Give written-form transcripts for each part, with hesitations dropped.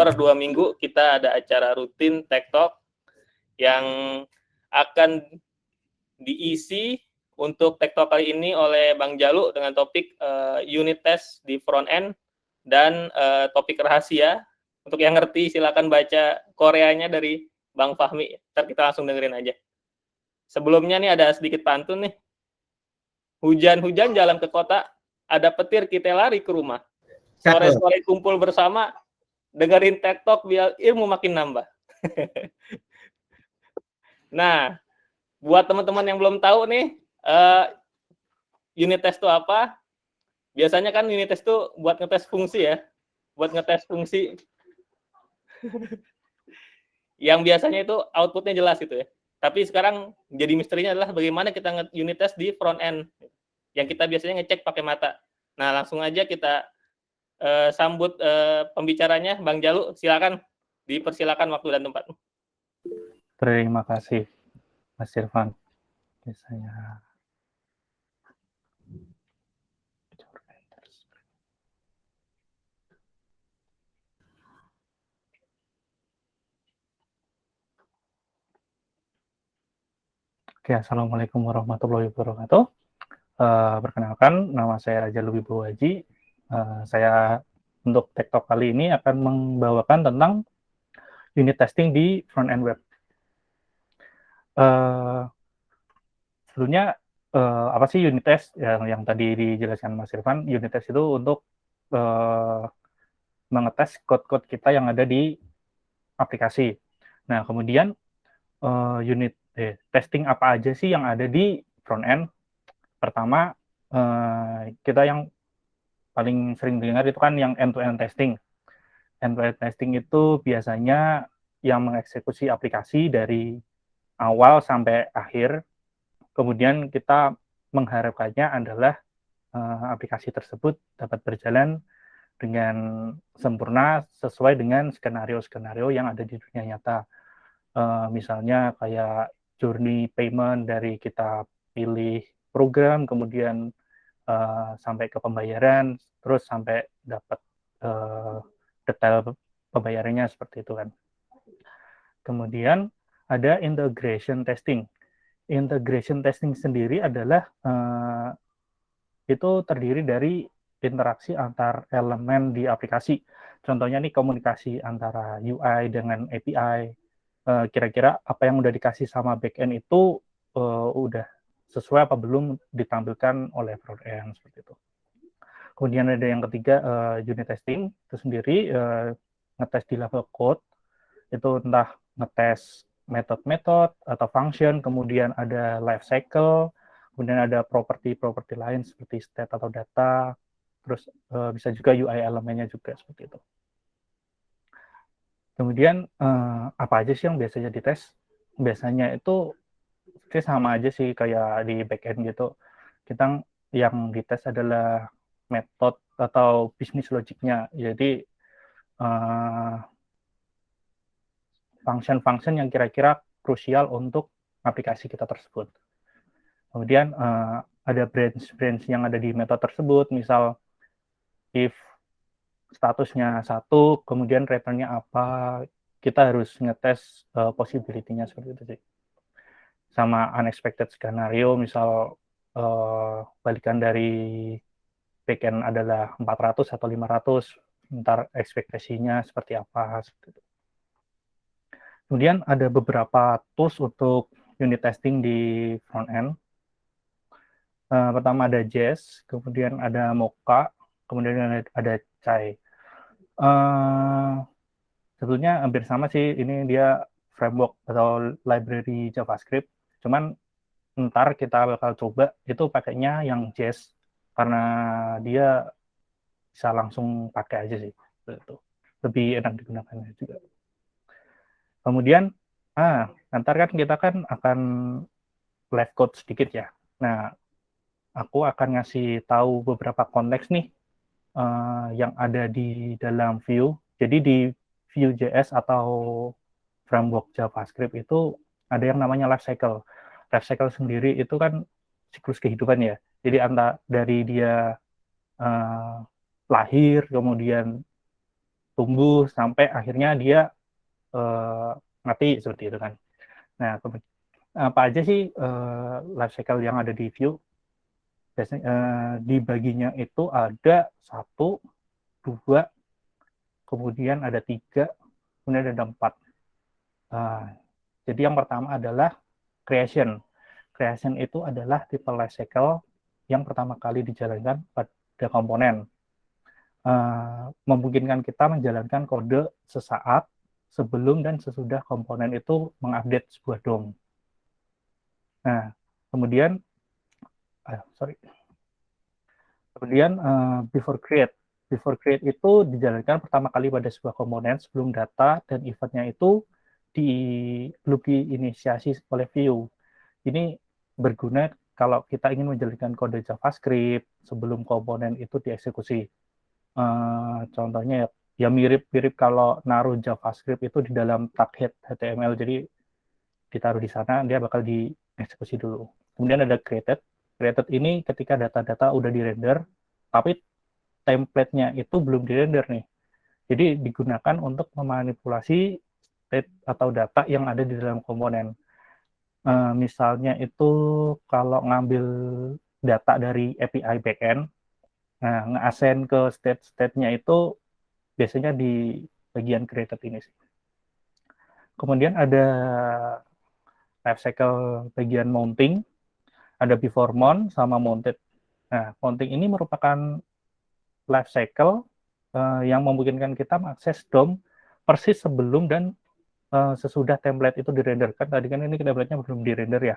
per 2 minggu kita ada acara rutin Tech Talk yang akan diisi untuk Tech Talk kali ini oleh Bang Jalu dengan topik unit test di front end dan topik rahasia. Untuk yang ngerti silakan baca Koreanya dari Bang Fahmi. Ntar kita langsung dengerin aja. Sebelumnya nih ada sedikit pantun nih. Hujan-hujan jalan ke kota, ada petir kita lari ke rumah. Sore-sore kumpul bersama, dengerin Tech Talk biar ilmu makin nambah. Nah, buat teman-teman yang belum tahu nih, unit test itu apa? Biasanya kan unit test itu buat ngetes fungsi ya, buat ngetes fungsi. Yang biasanya itu outputnya jelas gitu ya. Tapi sekarang jadi misterinya adalah bagaimana kita unit test di front end, yang kita biasanya ngecek pakai mata. Nah, langsung aja kita sambut pembicaranya, Bang Jalu. Silakan, dipersilakan waktu dan tempat. Terima kasih, Mas Irfan. Biasanya Oke, Assalamualaikum warahmatullahi wabarakatuh. Perkenalkan, nama saya Raja Lubibo Haji. Saya untuk Tech Talk kali ini akan membawakan tentang unit testing di front-end web. Sebelumnya, apa sih unit test? Yang tadi dijelaskan Mas Irfan, unit test itu untuk mengetes code-code kita yang ada di aplikasi. Nah, kemudian testing apa aja sih yang ada di front-end? Pertama, kita yang paling sering dengar itu kan yang end-to-end testing. End-to-end testing itu biasanya yang mengeksekusi aplikasi dari awal sampai akhir. Kemudian kita mengharapkannya adalah aplikasi tersebut dapat berjalan dengan sempurna sesuai dengan skenario-skenario yang ada di dunia nyata. Misalnya kayak journey payment dari kita pilih program, kemudian sampai ke pembayaran, terus sampai dapat detail pembayarannya seperti itu kan. Kemudian ada integration testing. Integration testing sendiri adalah itu terdiri dari interaksi antar elemen di aplikasi. Contohnya nih komunikasi antara UI dengan API. Kira-kira apa yang udah dikasih sama backend itu udah sesuai apa belum ditampilkan oleh front end seperti itu. Kemudian ada yang ketiga unit testing itu sendiri ngetes di level code, itu entah ngetes metode-metode atau function, kemudian ada life cycle, kemudian ada properti-properti lain seperti state atau data, terus bisa juga UI elemennya juga seperti itu. Kemudian apa aja sih yang biasanya dites? Biasanya itu sama aja sih kayak di backend gitu. Kita yang dites adalah metode atau bisnis logiknya. Jadi function-function yang kira-kira krusial untuk aplikasi kita tersebut. Kemudian ada branch yang ada di metode tersebut, misal if statusnya 1, kemudian return-nya apa, kita harus ngetes possibility-nya seperti itu sih. Sama unexpected scenario, misal balikan dari backend adalah 400 atau 500, ntar ekspektasinya seperti apa, seperti itu. Kemudian ada beberapa tools untuk unit testing di front end. Pertama ada Jest, kemudian ada Mocha, kemudian ada Chai. Sebetulnya hampir sama sih, ini dia framework atau library JavaScript. Cuman ntar kita bakal coba itu pakainya yang Jest, karena dia bisa langsung pakai aja sih. Itu lebih enak digunakan juga. Kemudian, nanti kan kita akan live code sedikit ya. Nah, aku akan ngasih tahu beberapa konteks nih yang ada di dalam Vue. Jadi di Vue.js atau framework JavaScript itu ada yang namanya life cycle. Life cycle sendiri itu kan siklus kehidupan ya. Jadi dari dia lahir, kemudian tumbuh sampai akhirnya dia mati seperti itu kan. Nah, apa aja sih life cycle yang ada di Vue? Biasanya dibaginya itu ada 1, 2, kemudian ada 3, kemudian ada 4. Jadi yang pertama adalah creation. Creation itu adalah tipe life cycle yang pertama kali dijalankan pada komponen. Memungkinkan kita menjalankan kode sesaat sebelum dan sesudah komponen itu mengupdate sebuah DOM. Nah, kemudian before create. Before create itu dijalankan pertama kali pada sebuah komponen sebelum data dan eventnya itu belum diinisiasi oleh Vue. Ini berguna kalau kita ingin menjalankan kode JavaScript sebelum komponen itu dieksekusi. Contohnya ya mirip-mirip kalau naruh JavaScript itu di dalam tag head HTML, jadi ditaruh di sana, dia bakal dieksekusi dulu. Kemudian ada created. Created ini ketika data-data udah di-render, tapi template-nya itu belum di-render nih. Jadi digunakan untuk memanipulasi state atau data yang ada di dalam komponen. Misalnya itu kalau ngambil data dari API backend, nah nge-assign ke state-nya itu biasanya di bagian created ini sih. Kemudian ada lifecycle bagian mounting, ada before mount sama mounted. Nah, mounting ini merupakan lifecycle yang memungkinkan kita mengakses DOM persis sebelum dan sesudah template itu direnderkan. Tadi kan ini template-nya belum dirender ya.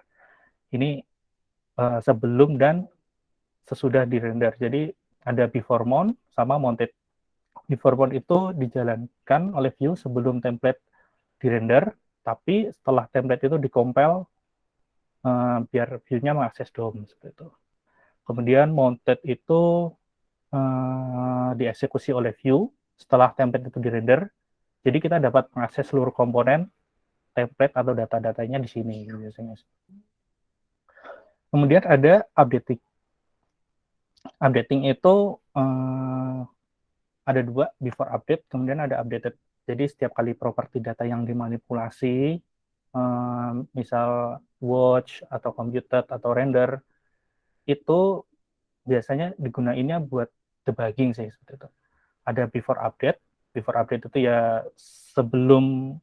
Ini sebelum dan sesudah dirender. Jadi ada before mount sama mounted. Before mount itu dijalankan oleh Vue sebelum template dirender, tapi setelah template itu dikompil biar Vue-nya mengakses DOM seperti itu. Kemudian mounted itu dieksekusi oleh Vue setelah template itu dirender. Jadi kita dapat mengakses seluruh komponen template atau data-datanya di sini biasanya. Kemudian ada updating. Updating itu ada 2, before update, kemudian ada updated. Jadi setiap kali properti data yang dimanipulasi, misal watch atau computed atau render, itu biasanya digunainnya buat debugging sih seperti itu. Ada before update. Before update itu ya sebelum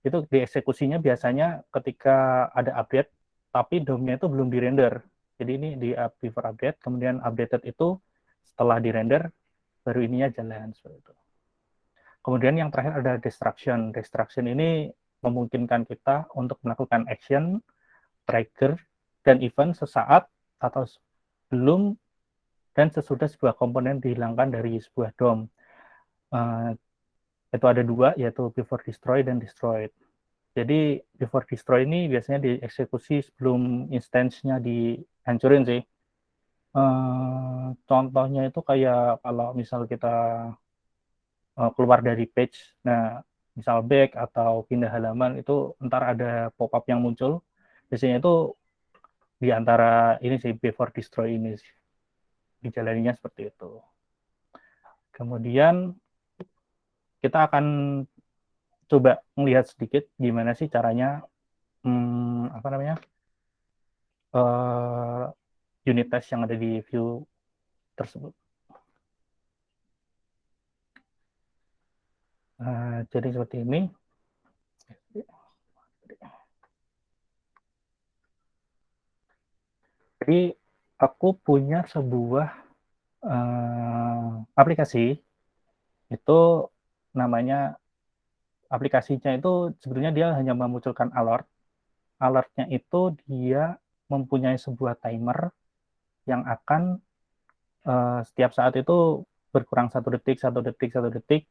itu dieksekusinya biasanya ketika ada update, tapi DOM-nya itu belum dirender. Jadi ini di before update, kemudian updated itu setelah dirender, baru ininya jalan seperti itu. Kemudian yang terakhir ada destruction. Destruction ini memungkinkan kita untuk melakukan action, trigger, dan event sesaat atau sebelum dan sesudah sebuah komponen dihilangkan dari sebuah DOM. Itu ada 2, yaitu before destroy dan destroyed. Jadi before destroy ini biasanya dieksekusi sebelum instance-nya dihancurin sih. Contohnya itu kayak kalau misal kita keluar dari page, nah misal back atau pindah halaman itu ntar ada pop-up yang muncul. Biasanya itu di antara ini sih before destroy ini sih. Dijalaninya seperti itu. Kemudian kita akan coba melihat sedikit gimana sih caranya unit test yang ada di Vue tersebut. Jadi seperti ini. Jadi aku punya sebuah aplikasi, itu namanya, aplikasinya itu sebetulnya dia hanya memunculkan alert. Alertnya itu dia mempunyai sebuah timer yang akan setiap saat itu berkurang 1 detik, 1 detik, 1 detik,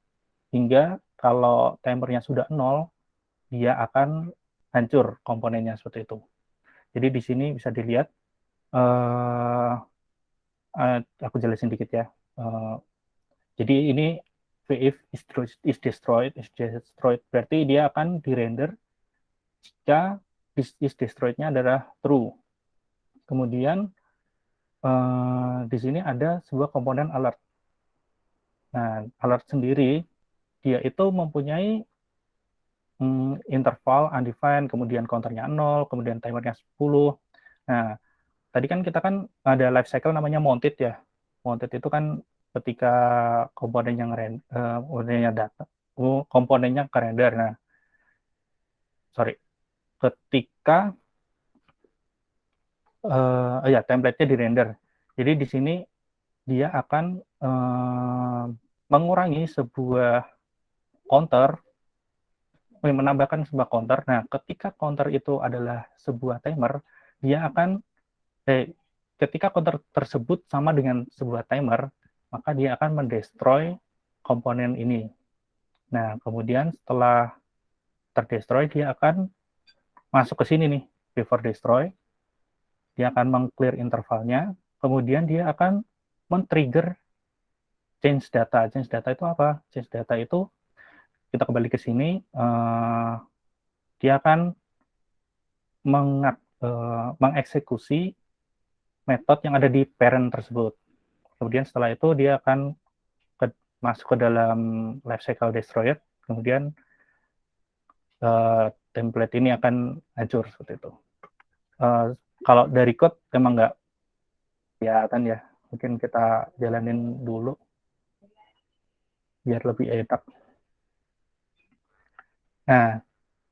hingga kalau timernya sudah 0, dia akan hancur komponennya seperti itu. Jadi di sini bisa dilihat, aku jelasin dikit ya. Jadi ini if is destroyed berarti dia akan dirender jika is destroyed-nya adalah true. Kemudian di sini ada sebuah komponen alert. Nah, alert sendiri dia itu mempunyai interval undefined, kemudian counternya 0, kemudian timernya 10. Nah, tadi kan kita kan ada life cycle namanya mounted ya. Mounted itu kan ketika komponennya komponennya data, komponennya ke render. Nah, sorry, ketika ya template-nya di render. Jadi di sini dia akan mengurangi sebuah counter, menambahkan sebuah counter. Nah, ketika counter itu adalah sebuah timer, dia akan ketika counter tersebut sama dengan sebuah timer, maka dia akan mendestroy komponen ini. Nah, kemudian setelah terdestroy, dia akan masuk ke sini nih, before destroy. Dia akan meng-clear intervalnya, kemudian dia akan men-trigger change data. Change data itu apa? Change data itu, kita kembali ke sini, dia akan mengeksekusi metode yang ada di parent tersebut. Kemudian setelah itu dia akan masuk ke dalam lifecycle destroyer, kemudian template ini akan hancur seperti itu. Kalau dari code memang nggak kelihatan ya, mungkin kita jalanin dulu biar lebih enak. Nah,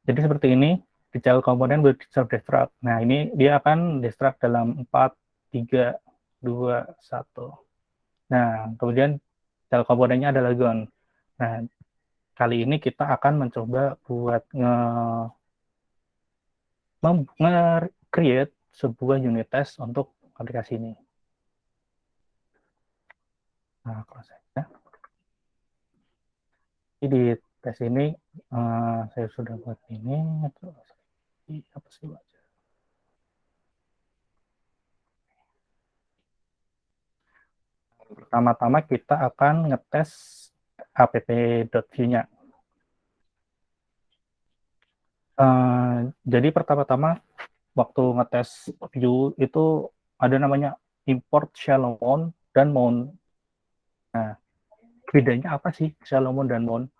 jadi seperti ini, di child komponen will self-destruct. Nah, ini dia akan destruct dalam 4, 3, 2, 1. Nah, kemudian child komponennya adalah gone. Nah, kali ini kita akan mencoba buat nge-create sebuah unit test untuk aplikasi ini. Nah, kalau di tes ini saya sudah buat ini. Terus apa sih baca? Pertama-tama kita akan ngetes app.view-nya. Jadi pertama-tama waktu ngetes view itu ada namanya import shallow mount dan mount. Nah, bedanya apa sih shallow mount dan mount?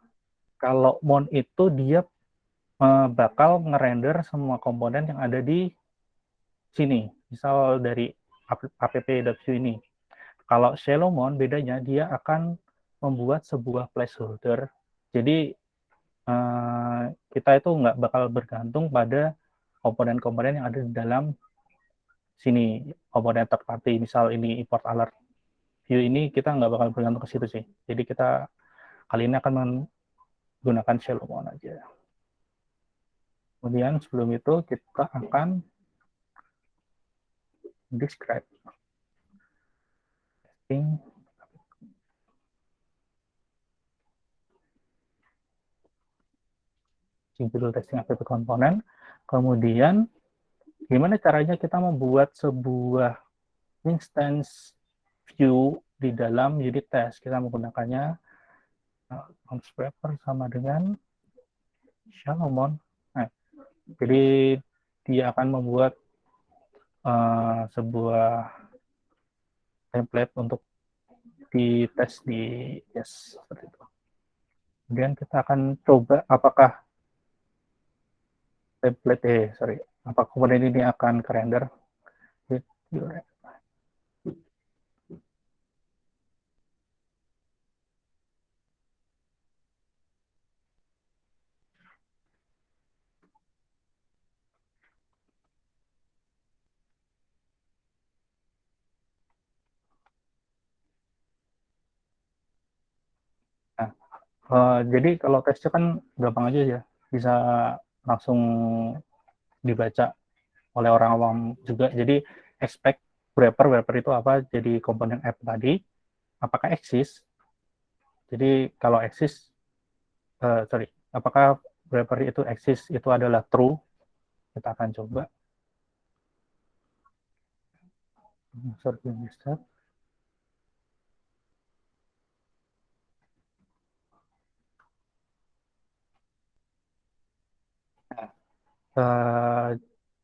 Kalau mount itu dia bakal ngerender semua komponen yang ada di sini. Misal dari app.view ini. Kalau shallow mount bedanya dia akan membuat sebuah placeholder. Jadi kita itu nggak bakal bergantung pada komponen-komponen yang ada di dalam sini, komponen third party. Misal ini import alert view ini kita nggak bakal bergantung ke situ sih. Jadi kita kali ini akan menggunakan shallow mount aja. Kemudian sebelum itu kita akan describe testing judul testing app komponen. Kemudian gimana caranya kita membuat sebuah instance view di dalam unit test. Kita menggunakannya bounce wrapper sama dengan shallow mount. Nah, jadi dia akan membuat sebuah template untuk dites di yes seperti itu. Kemudian kita akan coba apakah apa komponen ini akan ke render. Nah, jadi kalau tesnya kan gampang aja ya, bisa langsung dibaca oleh orang awam juga. Jadi expect wrapper itu apa? Jadi komponen app tadi, apakah eksis? Jadi kalau eksis, apakah wrapper itu eksis itu adalah true? Kita akan coba.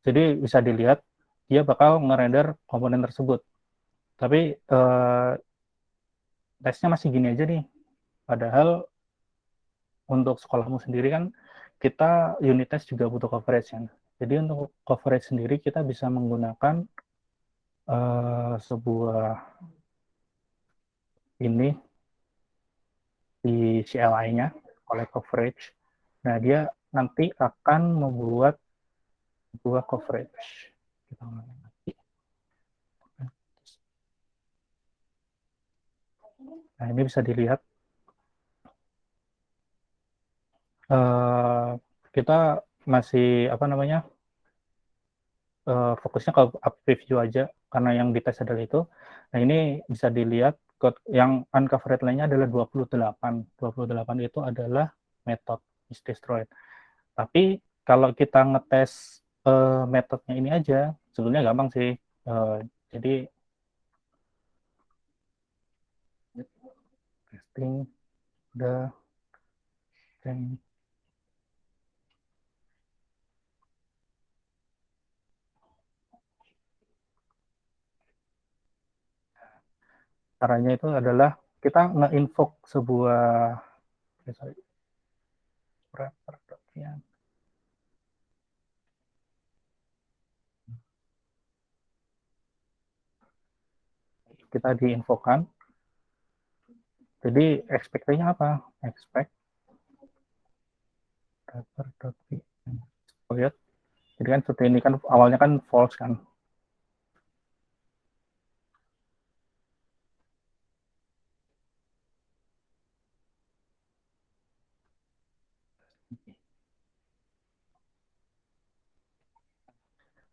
Jadi bisa dilihat dia bakal ngerender komponen tersebut. Tapi tesnya masih gini aja nih. Padahal untuk sekolahmu sendiri kan kita unit test juga butuh coverage kan. Jadi untuk coverage sendiri kita bisa menggunakan sebuah ini di CLI-nya, collect coverage. Nah, dia nanti akan membuat sebuah coverage. Nah, ini bisa dilihat. Kita masih apa namanya fokusnya ke preview aja karena yang dites adalah itu. Nah, ini bisa dilihat code yang uncovered line-nya adalah 28. 28 itu adalah method is destroyed. Tapi kalau kita ngetes metodenya ini aja, sebetulnya gampang sih. Jadi testing udah dan caranya itu adalah kita nge-invoke sebuah kita diinfokan. Jadi expect-nya apa? Expect lihat. Jadi kan seperti ini kan awalnya kan false kan.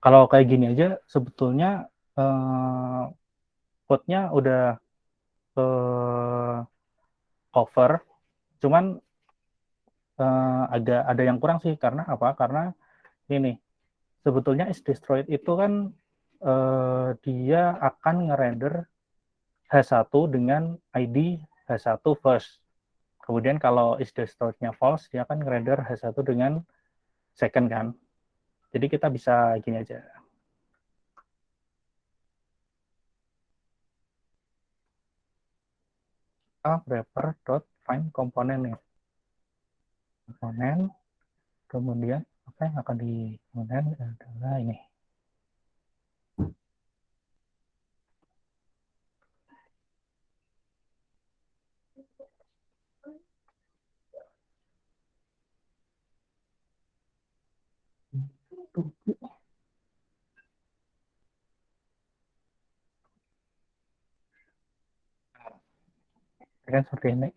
Kalau kayak gini aja sebetulnya code-nya udah cover, cuman ada yang kurang sih karena apa? Karena ini sebetulnya is destroyed itu kan dia akan ngerender H1 dengan ID H1 first. Kemudian kalau is destroyed-nya false, dia akan ngerender H1 dengan second kan. Jadi kita bisa gini aja. Wrapper dot find komponennya. Komponen, kemudian apa yang akan di komponen adalah ini. Kan seperti ini.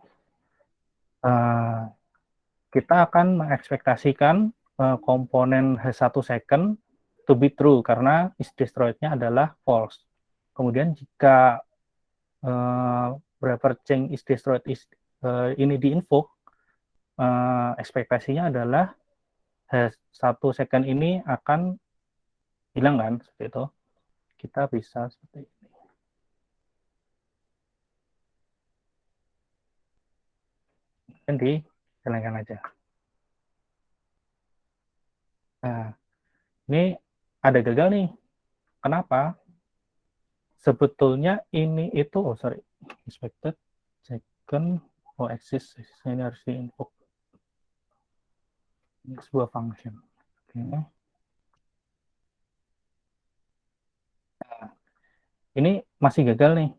Kita akan mengekspektasikan komponen H1 second to be true karena is destroyed-nya adalah false. Kemudian jika wrapper change is destroyed ini diinvoke, ekspektasinya adalah H1 second ini akan hilang kan seperti itu. Kita bisa seperti ini. Dan dijalankan aja. Nah, ini ada gagal nih. Kenapa? Sebetulnya ini itu, sorry, expected second exist. Ini harus diinput. Ini sebuah function. Oke. Nah, ini masih gagal nih.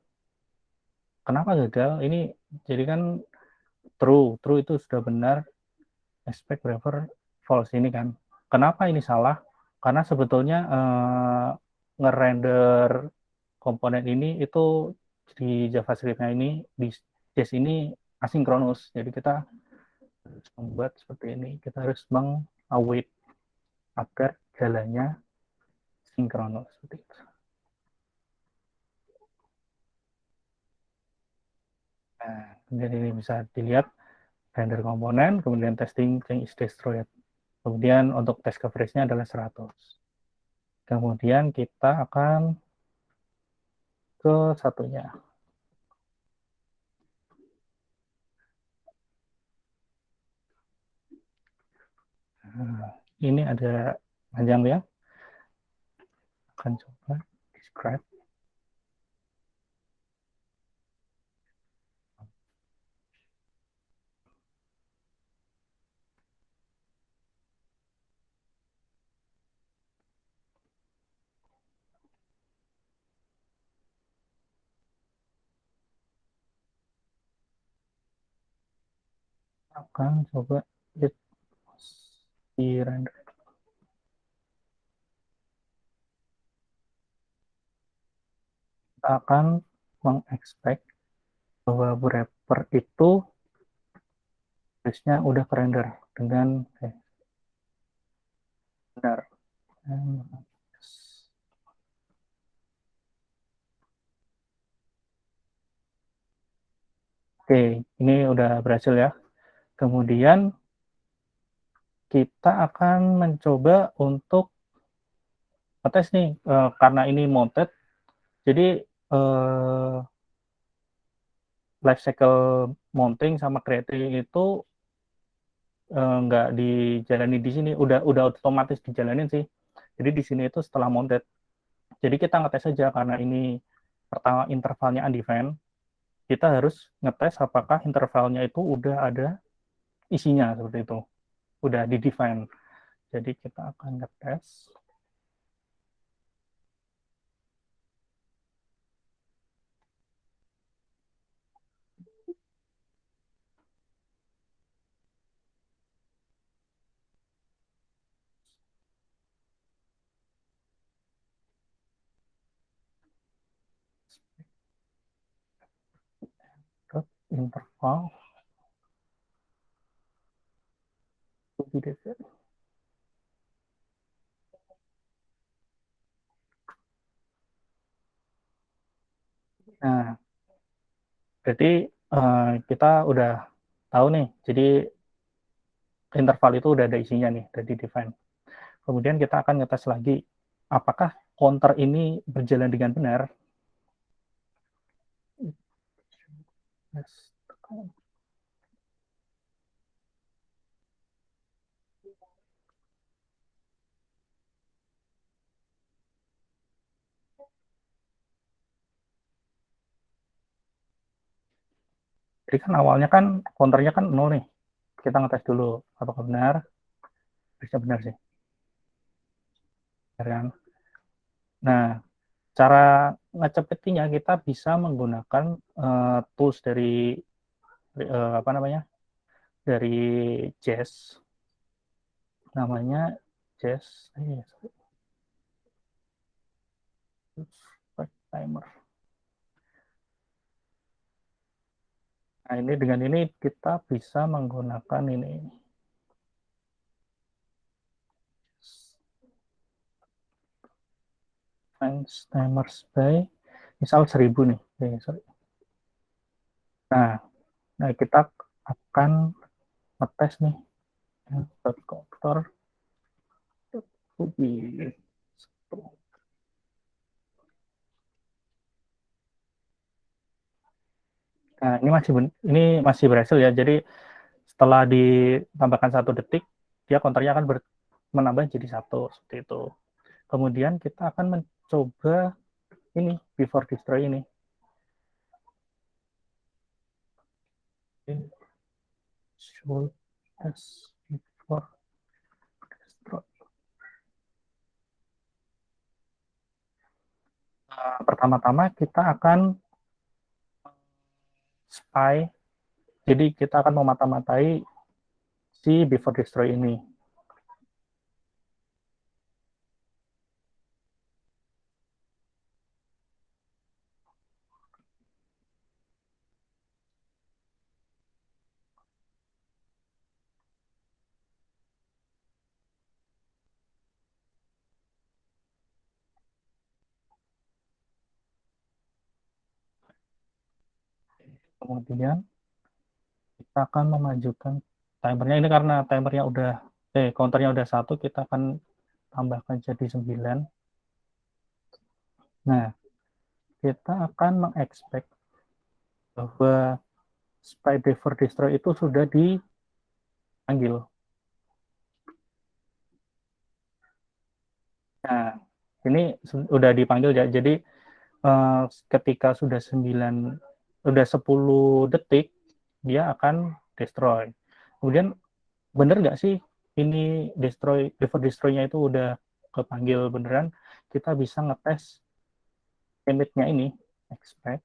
Kenapa gagal? Ini jadi kan true itu sudah benar. Expect whatever false ini kan. Kenapa ini salah? Karena sebetulnya ngerender komponen ini itu di JavaScript-nya ini di JS ini asinkronus. Jadi kita harus membuat seperti ini. Kita harus mengawait agar jalannya sinkronus seperti itu. Nah, kemudian ini bisa dilihat render komponen, kemudian testing yang is destroyed. Kemudian untuk test coverage-nya adalah 100. Kemudian kita akan ke satunya. Nah, ini ada panjang ya. Akan coba describe. akan coba it di render. Kita akan mengexpect bahwa wrapper itu harusnya udah render dengan benar. Oke, ini udah berhasil ya. Kemudian kita akan mencoba untuk ngetes nih, karena ini mounted, jadi life cycle mounting sama creating itu nggak dijalani di sini, udah otomatis dijalanin sih. Jadi di sini itu setelah mounted. Jadi kita ngetes saja karena ini pertama intervalnya undefined, kita harus ngetes apakah intervalnya itu udah ada isinya seperti itu, udah di define. Jadi kita akan ngetes interval to be defined. Nah, berarti kita udah tahu nih, jadi interval itu udah ada isinya nih, udah di define. Kemudian kita akan ngetes lagi, apakah counter ini berjalan dengan benar. Jadi kan awalnya kan counternya kan 0 nih. Kita ngetes dulu apakah benar. Bisa benar sih. Benar kan? Nah, cara ngecepetinya kita bisa menggunakan tools dari apa namanya? Dari Jazz. Namanya Jazz timer. Nah, ini dengan ini kita bisa menggunakan ini. Timers by misal 1000 nih. Sorry. Nah, kita akan ngetes nih counter. Nah, ini masih berhasil ya. Jadi setelah ditambahkan 1 detik, dia counternya akan menambah jadi 1 seperti itu. Kemudian kita akan mencoba ini before destroy ini. Show as before destroy. Pertama-tama kita akan spy. Jadi kita akan memata-matai si before destroy ini. Kemudian kita akan memajukan timernya ini karena timernya udah counternya udah 1, kita akan tambahkan jadi 9. Nah, kita akan mengexpect bahwa spy before destroy itu sudah dipanggil. Nah, ini sudah dipanggil ya. Jadi ketika sudah 10 detik dia akan destroy. Kemudian bener nggak sih ini destroy before destroy-nya itu udah kepanggil beneran? Kita bisa ngetes limitnya ini expect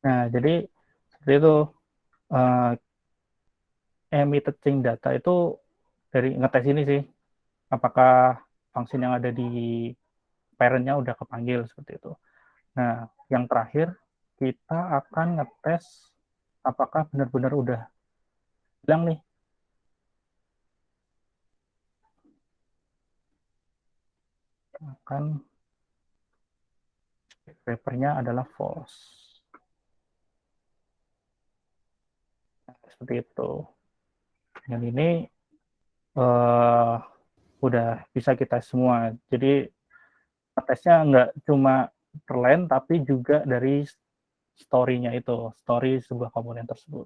Nah, jadi seperti itu, uh, emitted change data itu dari ngetes ini sih, apakah function yang ada di parent-nya udah kepanggil seperti itu. Nah, yang terakhir kita akan ngetes apakah benar-benar udah hilang nih. Akan papernya adalah false. Seperti itu. Dan ini udah bisa kita semua. Jadi tesnya nggak cuma per line, tapi juga dari story-nya itu, story sebuah komponen tersebut.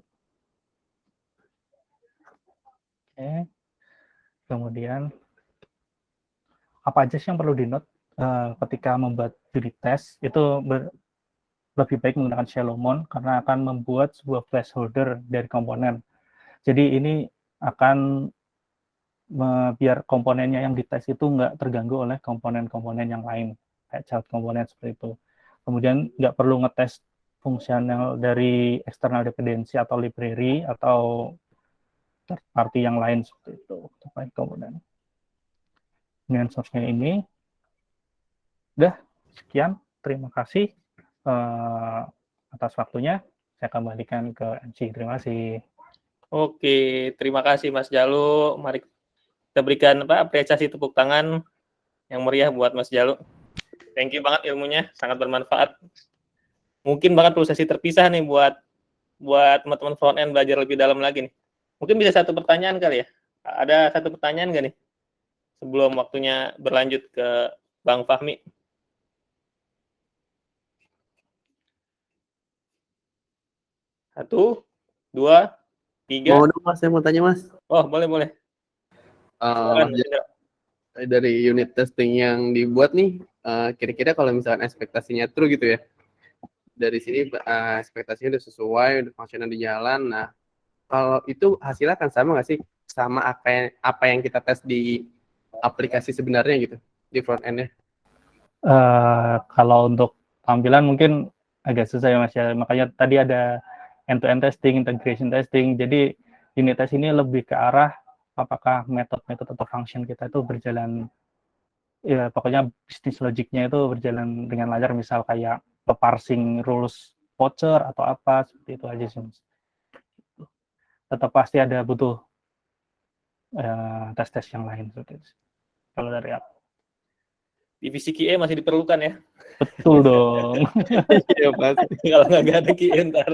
Oke. Kemudian apa aja sih yang perlu di-note ketika membuat unit test itu lebih baik menggunakan Shalomon karena akan membuat sebuah placeholder dari komponen. Jadi ini akan biar komponennya yang dites itu nggak terganggu oleh komponen-komponen yang lain, kayak child komponen seperti itu. Kemudian nggak perlu ngetes fungsional dari external dependency atau library atau third party yang lain seperti itu terkait komponen. Dengan source-nya ini, udah sekian. Terima kasih atas waktunya. Saya kembalikan ke MC. Terima kasih. Oke, terima kasih Mas Jalu. Mari kita berikan apresiasi tepuk tangan yang meriah buat Mas Jalu. Thank you banget ilmunya, sangat bermanfaat. Mungkin bahkan perlu sesi terpisah nih buat teman-teman front end belajar lebih dalam lagi nih. Mungkin bisa satu pertanyaan kali ya. Ada satu pertanyaan nggak nih? Sebelum waktunya berlanjut ke Bang Fahmi. Satu, dua, tiga. Mau dong Mas, saya mau tanya Mas. Oh, boleh. Mas, dari unit testing yang dibuat nih, kira-kira kalau misalkan ekspektasinya true gitu ya, dari sini ekspektasinya udah sesuai, udah fungsional di jalan. Nah, kalau itu hasilnya akan sama nggak sih sama apa yang kita tes di aplikasi sebenarnya gitu di front end-nya? Kalau untuk tampilan mungkin agak susah ya Mas ya. Makanya tadi ada end-to-end testing, integration testing. Jadi unit test ini lebih ke arah apakah metode-metode atau function kita itu berjalan, ya pokoknya bisnis logiknya itu berjalan dengan lancar, misal kayak parsing rules voucher atau apa, seperti itu aja sih Mas. Tetap pasti ada butuh tes-tes yang lain seperti itu. Kalau dari aku. Divisi QA masih diperlukan ya. Betul dong. Iya pasti. Kalau nggak ada QA ntar